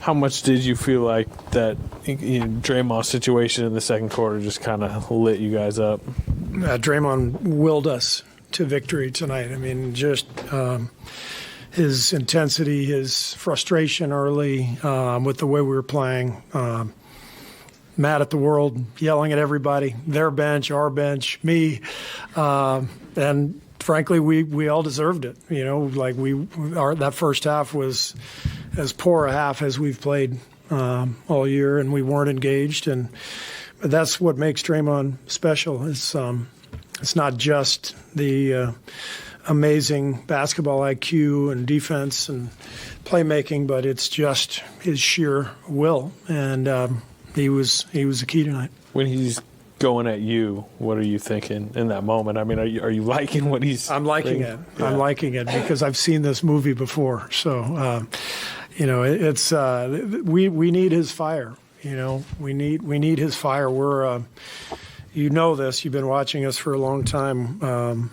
How much did you feel like that Draymond situation in the second quarter just kind of lit you guys up? Draymond willed us to victory tonight. I mean, just his intensity, his frustration early with the way we were playing, mad at the world, yelling at everybody, their bench, our bench, me, and frankly, we all deserved it. That first half was as poor a half as we've played all year, and we weren't engaged. But that's what makes Draymond special. It's not just the amazing basketball IQ and defense and playmaking, but it's just his sheer will. And he was the key tonight. When he's going at you, what are you thinking in that moment? I mean, are you liking what he's? I'm liking it. Yeah. I'm liking it because I've seen this movie before. So, it's we need his fire. We need his fire. We're this. You've been watching us for a long time.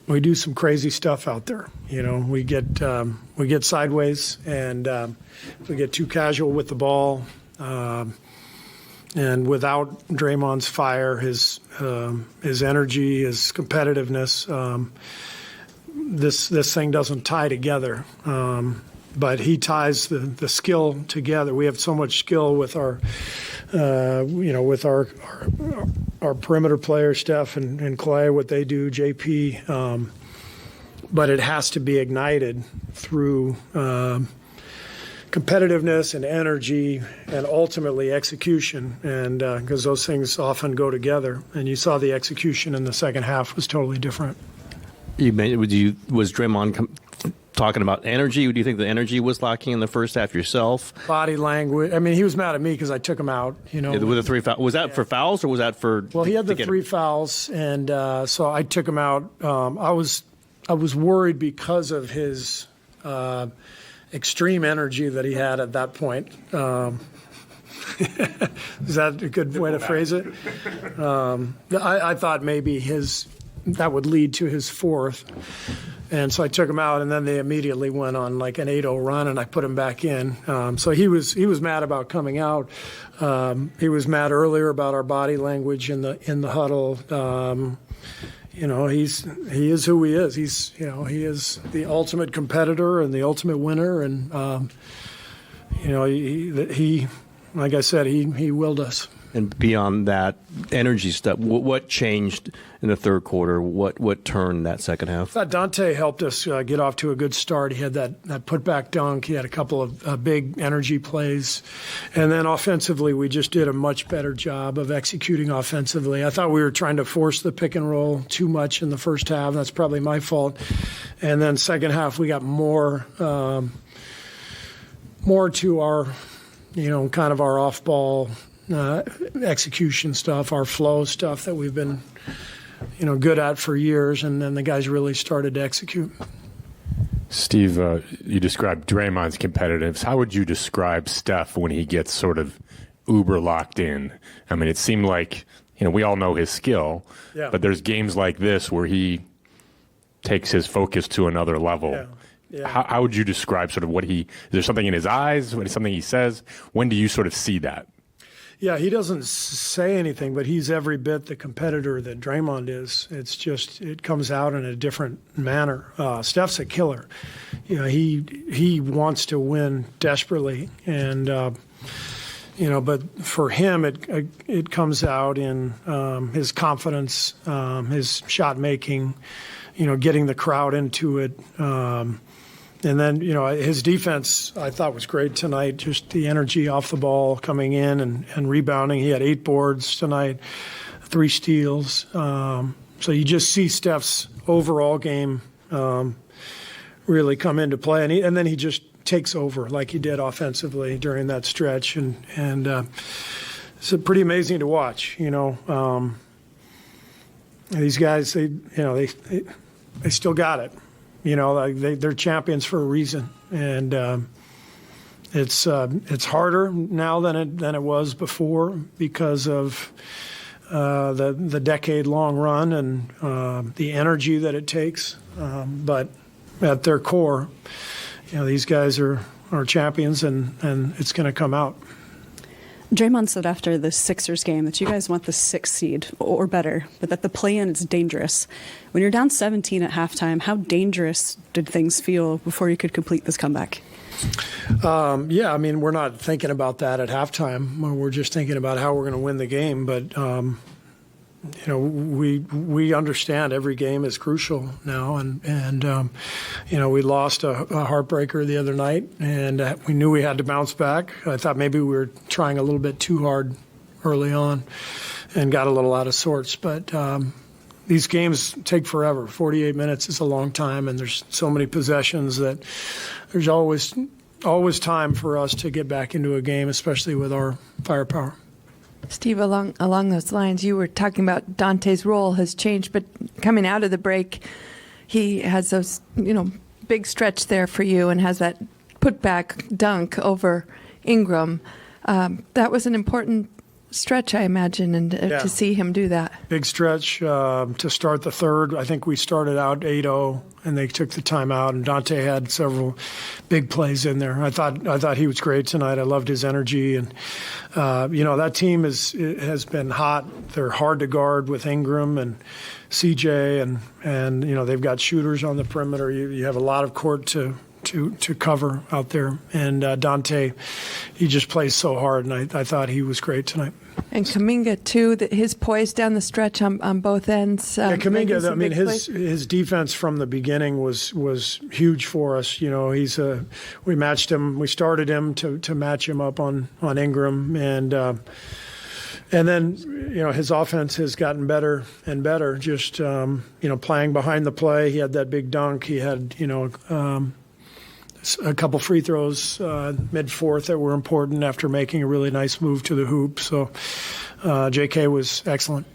We do some crazy stuff out there. We get sideways and we get too casual with the ball. And without Draymond's fire, his energy, his competitiveness, this thing doesn't tie together. But he ties the skill together. We have so much skill with our perimeter players, Steph and Clay, what they do, JP. But it has to be ignited through competitiveness and energy and ultimately execution, and because those things often go together. And you saw the execution in the second half was totally different. Was Draymond talking about energy? Do you think the energy was lacking in the first half yourself? Body language. I mean, he was mad at me because I took him out. With the 3 fouls. Was that for fouls or was that for? Well, he had the 3 fouls, and so I took him out. I was worried because of his extreme energy that he had at that point. Is that a good way to phrase it? I thought maybe that would lead to his 4th. And so I took him out, and then they immediately went on like an 8-0 run, and I put him back in. So he was mad about coming out. He was mad earlier about our body language in the huddle. He is who he is. He is the ultimate competitor and the ultimate winner, and he like I said, he willed us. And beyond that energy stuff, what changed in the third quarter? What turned that second half? I thought Dante helped us get off to a good start. He had that putback dunk. He had a couple of big energy plays. And then offensively, we just did a much better job of executing offensively. I thought we were trying to force the pick and roll too much in the first half. That's probably my fault. And then second half, we got more to our, kind of our off-ball execution stuff, our flow stuff that we've been, good at for years, and then the guys really started to execute. Steve, you described Draymond's competitiveness. How would you describe Steph when he gets sort of uber locked in? I mean, it seemed like, we all know his skill, but there's games like this where he takes his focus to another level. Yeah. How would you describe sort of is there something in his eyes, something he says? When do you sort of see that? Yeah, he doesn't say anything, but he's every bit the competitor that Draymond is. It's just it comes out in a different manner. Steph's a killer. He wants to win desperately, and but for him it comes out in his confidence, his shot making, getting the crowd into it. And then, his defense, I thought, was great tonight. Just the energy off the ball coming in and rebounding. He had 8 boards tonight, 3 steals. So you just see Steph's overall game really come into play. And then he just takes over like he did offensively during that stretch. And it's pretty amazing to watch, These guys, they still got it. They're champions for a reason, and it's harder now than it was before because of the decade-long run and the energy that it takes. But at their core, these guys are are champions, and it's going to come out. Draymond said after the Sixers game that you guys want the 6th seed or better, but that the play-in is dangerous. When you're down 17 at halftime, how dangerous did things feel before you could complete this comeback? Yeah, I mean, we're not thinking about that at halftime. We're just thinking about how we're going to win the game. But we understand every game is crucial now, and we lost a heartbreaker the other night, and we knew we had to bounce back. I thought maybe we were trying a little bit too hard early on, and got a little out of sorts. But these games take forever. 48 minutes is a long time, and there's so many possessions that there's always time for us to get back into a game, especially with our firepower. Steve, along those lines, you were talking about Dante's role has changed, but coming out of the break, he has those, big stretch there for you and has that putback dunk over Ingram. That was an important stretch, I imagine, and to see him do that. Big stretch to start the third. I think we started out 8-0, and they took the timeout, and Dante had several big plays in there. I thought he was great tonight. I loved his energy, and that team has been hot. They're hard to guard with Ingram and CJ, and they've got shooters on the perimeter. You have a lot of court to cover out there. And Dante, he just plays so hard, and I thought he was great tonight. And Kuminga, too, his poise down the stretch on both ends. Kuminga, I mean, his defense from the beginning was huge for us. We matched him. We started him to match him up on Ingram, and then, his offense has gotten better and better, just, playing behind the play. He had that big dunk. He had, a couple free throws mid-fourth that were important after making a really nice move to the hoop. So J.K. was excellent.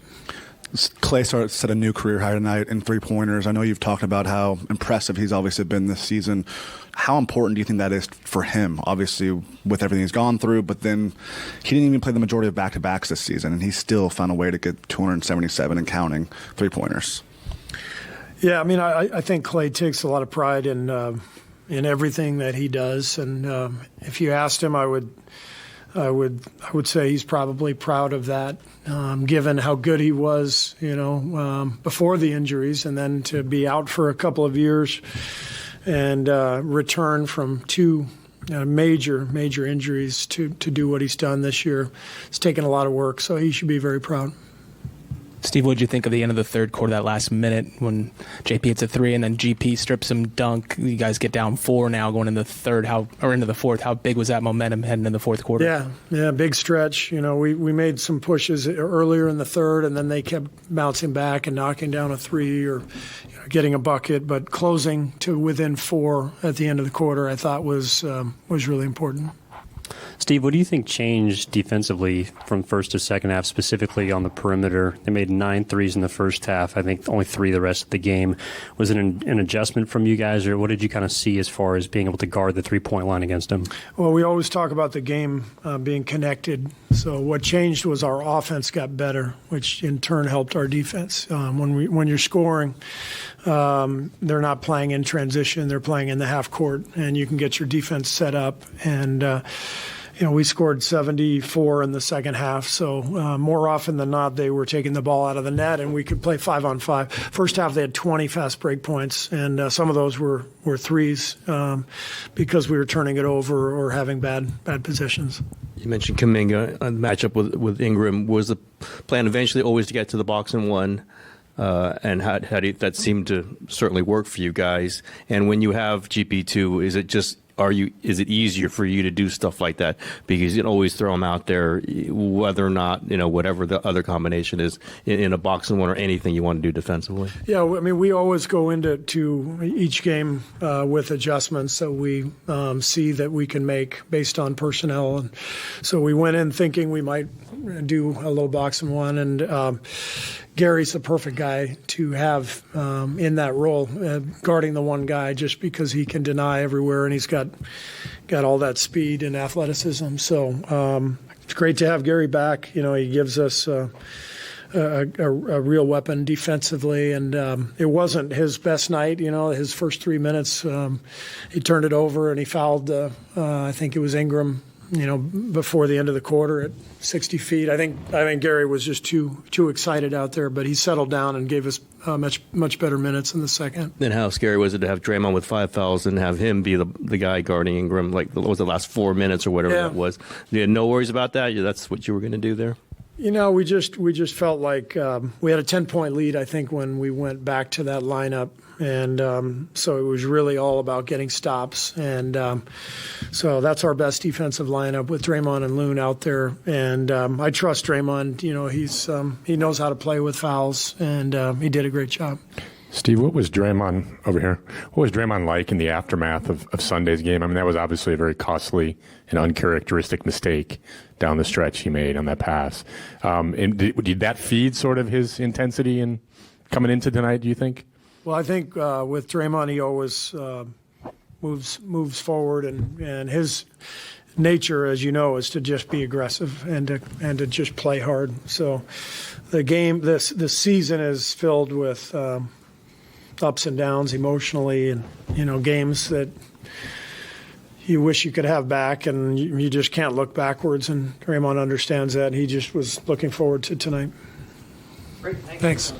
Clay set a new career high tonight in three-pointers. I know you've talked about how impressive he's obviously been this season. How important do you think that is for him, obviously, with everything he's gone through? But then he didn't even play the majority of back-to-backs this season, and he still found a way to get 277 and counting three-pointers. Yeah, I mean, I think Clay takes a lot of pride in everything that he does, and if you asked him, I would say he's probably proud of that, given how good he was, before the injuries, and then to be out for a couple of years and return from two major injuries to do what he's done this year. It's taken a lot of work, so he should be very proud. Steve, what did you think of the end of the third quarter, that last minute when JP hits a three and then GP strips him dunk? You guys get down 4 now going into the fourth. How big was that momentum heading into the fourth quarter? Yeah, big stretch. We made some pushes earlier in the third, and then they kept bouncing back and knocking down a three or getting a bucket. But closing to within 4 at the end of the quarter, I thought was really important. Steve, what do you think changed defensively from first to second half, specifically on the perimeter? They made 9 threes in the first half. I think only 3 the rest of the game. Was it an adjustment from you guys, or what did you kind of see as far as being able to guard the three-point line against them? Well, we always talk about the game being connected. So what changed was our offense got better, which in turn helped our defense. When you're scoring, they're not playing in transition. They're playing in the half court, and you can get your defense set up. And we scored 74 in the second half, so more often than not, they were taking the ball out of the net, and we could play 5-on-5. First half, they had 20 fast break points, and some of those were threes because we were turning it over or having bad possessions. You mentioned Kuminga, a matchup with Ingram. Was the plan eventually always to get to the box and one? And how that seemed to certainly work for you guys. And when you have GP2, is it easier for you to do stuff like that because you can always throw them out there, whether or not whatever the other combination is in a box and one or anything you want to do defensively? Yeah, I mean, we always go into each game with adjustments that we see that we can make based on personnel, and so we went in thinking we might do a little box and one, and Gary's the perfect guy to have in that role, guarding the one guy, just because he can deny everywhere and he's got all that speed and athleticism. So it's great to have Gary back. He gives us a real weapon defensively, and it wasn't his best night. His first 3 minutes, he turned it over and he fouled. I think it was Ingram. Before the end of the quarter at 60 feet. I think Gary was just too excited out there, but he settled down and gave us much better minutes in the second. Then how scary was it to have Draymond with 5 fouls and have him be the guy guarding Ingram? Like, what was the last 4 minutes or whatever that was? You had no worries about that? That's what you were going to do there? We just felt like we had a 10-point lead, I think, when we went back to that lineup. And so it was really all about getting stops. And so that's our best defensive lineup with Draymond and Loon out there. And I trust Draymond. He knows how to play with fouls, and he did a great job. Steve, what was Draymond over here? What was Draymond like in the aftermath of Sunday's game? I mean, that was obviously a very costly and uncharacteristic mistake down the stretch he made on that pass. And did that feed sort of his intensity in coming into tonight, do you think? Well, I think with Draymond, he always moves forward, and his nature, as you know, is to just be aggressive and to just play hard. So the game, this season is filled with ups and downs emotionally, and games that you wish you could have back, and you just can't look backwards. And Draymond understands that. And he just was looking forward to tonight. Great, thanks.